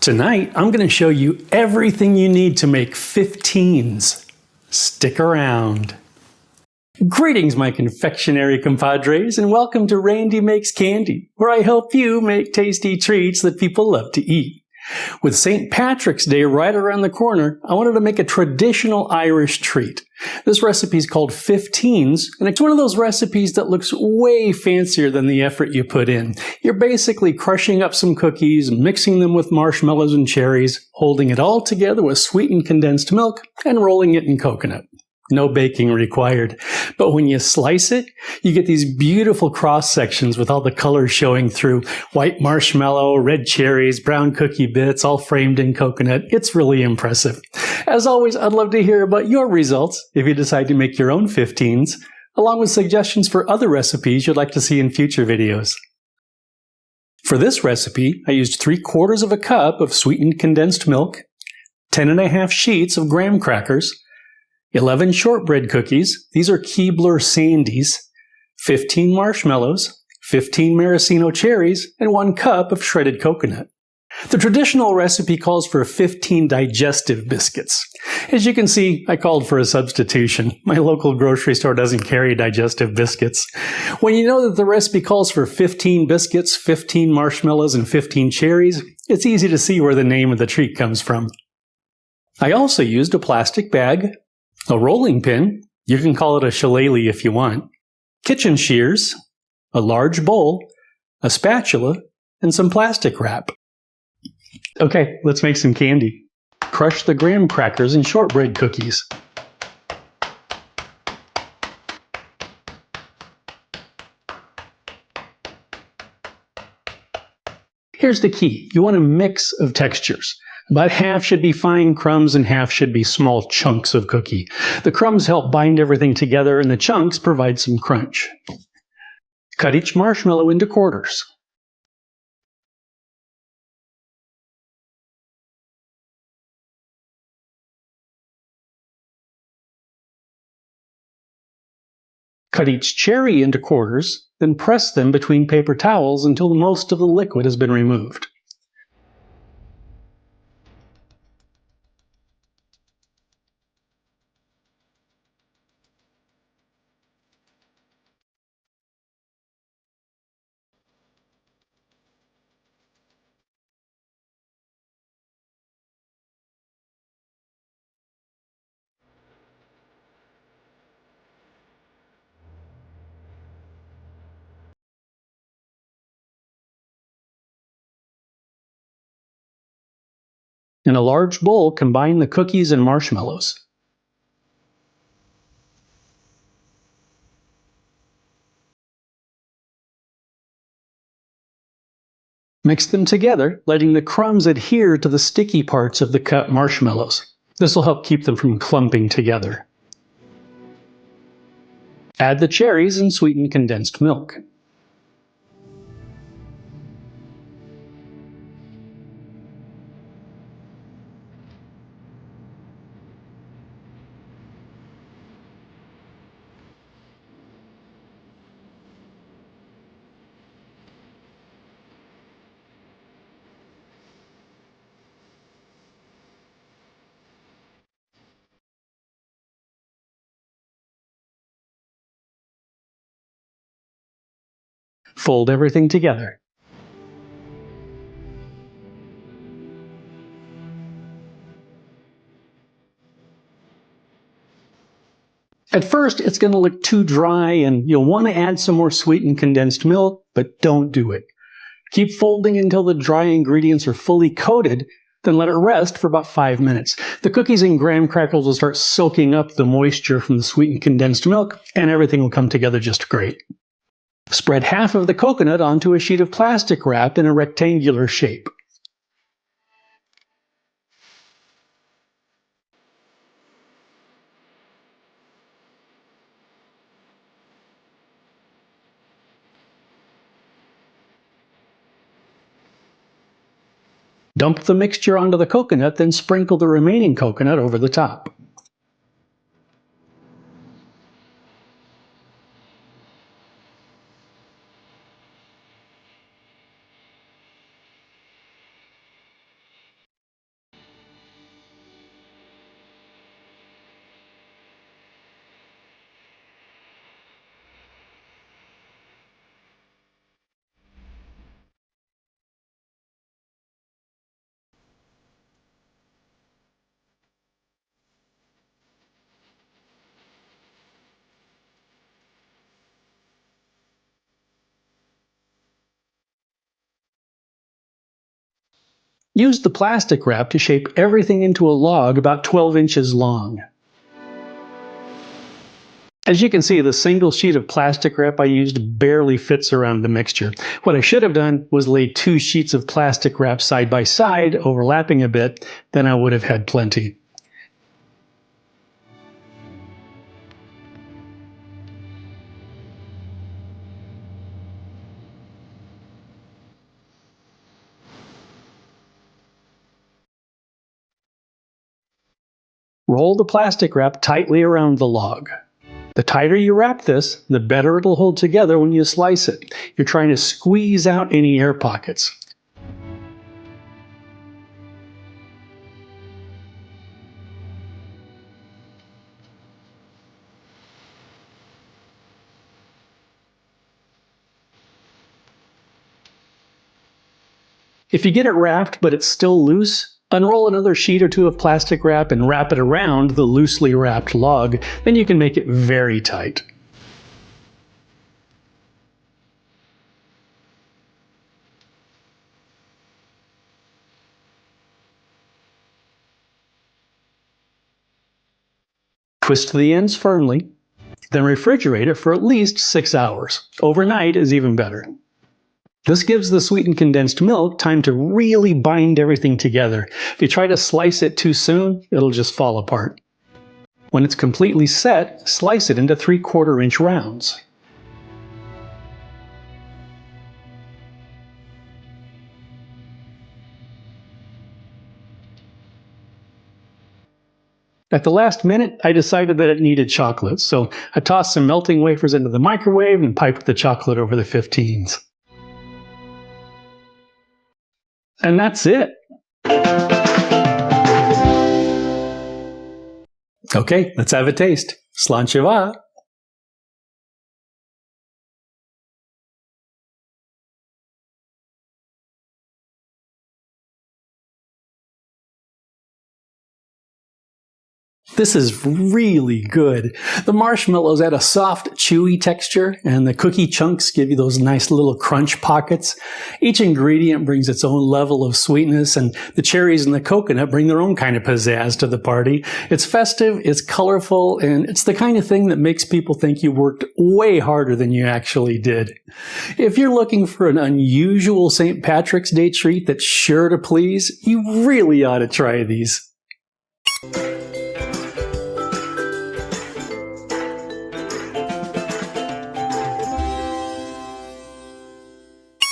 Tonight, I'm going to show you everything you need to make 15s. Stick around. Greetings, my confectionery compadres, and welcome to Randy Makes Candy, where I help you make tasty treats that people love to eat. With St. Patrick's Day right around the corner, I wanted to make a traditional Irish treat. This recipe is called 15s, and it's one of those recipes that looks way fancier than the effort you put in. You're basically crushing up some cookies, mixing them with marshmallows and cherries, holding it all together with sweetened condensed milk, and rolling it in coconut. No baking required. But when you slice it, you get these beautiful cross sections with all the colors showing through. White marshmallow, red cherries, brown cookie bits, all framed in coconut. It's really impressive. As always, I'd love to hear about your results if you decide to make your own 15s, along with suggestions for other recipes you'd like to see in future videos. For this recipe, I used 3/4 cup of sweetened condensed milk, 10½ sheets of graham crackers, 11 shortbread cookies, these are Keebler Sandies, 15 marshmallows, 15 maraschino cherries, and 1 cup of shredded coconut. The traditional recipe calls for 15 digestive biscuits. As you can see, I called for a substitution. My local grocery store doesn't carry digestive biscuits. When you know that the recipe calls for 15 biscuits, 15 marshmallows, and 15 cherries, it's easy to see where the name of the treat comes from. I also used a plastic bag, a rolling pin, you can call it a shillelagh if you want, kitchen shears, a large bowl, a spatula, and some plastic wrap. Okay, let's make some candy. Crush the graham crackers and shortbread cookies. Here's the key. You want a mix of textures. About half should be fine crumbs and half should be small chunks of cookie. The crumbs help bind everything together and the chunks provide some crunch. Cut each marshmallow into quarters. Cut each cherry into quarters, then press them between paper towels until most of the liquid has been removed. In a large bowl, combine the cookies and marshmallows. Mix them together, letting the crumbs adhere to the sticky parts of the cut marshmallows. This will help keep them from clumping together. Add the cherries and sweetened condensed milk. Fold everything together. At first, it's going to look too dry and you'll want to add some more sweetened condensed milk, but don't do it. Keep folding until the dry ingredients are fully coated, then let it rest for about 5 minutes. The cookies and graham crackers will start soaking up the moisture from the sweetened condensed milk, and everything will come together just great. Spread half of the coconut onto a sheet of plastic wrap in a rectangular shape. Dump the mixture onto the coconut, then sprinkle the remaining coconut over the top. Use the plastic wrap to shape everything into a log about 12 inches long. As you can see, the single sheet of plastic wrap I used barely fits around the mixture. What I should have done was lay 2 sheets of plastic wrap side by side, overlapping a bit, then I would have had plenty. Roll the plastic wrap tightly around the log. The tighter you wrap this, the better it'll hold together when you slice it. You're trying to squeeze out any air pockets. If you get it wrapped but it's still loose, unroll another sheet or 2 of plastic wrap and wrap it around the loosely wrapped log. Then you can make it very tight. Twist the ends firmly, then refrigerate it for at least 6 hours. Overnight is even better. This gives the sweetened condensed milk time to really bind everything together. If you try to slice it too soon, it'll just fall apart. When it's completely set, slice it into 3/4 inch rounds. At the last minute, I decided that it needed chocolate, so I tossed some melting wafers into the microwave and piped the chocolate over the 15s. And that's it. Okay, let's have a taste. Slancheva. This is really good. The marshmallows add a soft, chewy texture, and the cookie chunks give you those nice little crunch pockets. Each ingredient brings its own level of sweetness, and the cherries and the coconut bring their own kind of pizzazz to the party. It's festive, it's colorful, and it's the kind of thing that makes people think you worked way harder than you actually did. If you're looking for an unusual St. Patrick's Day treat that's sure to please, you really ought to try these.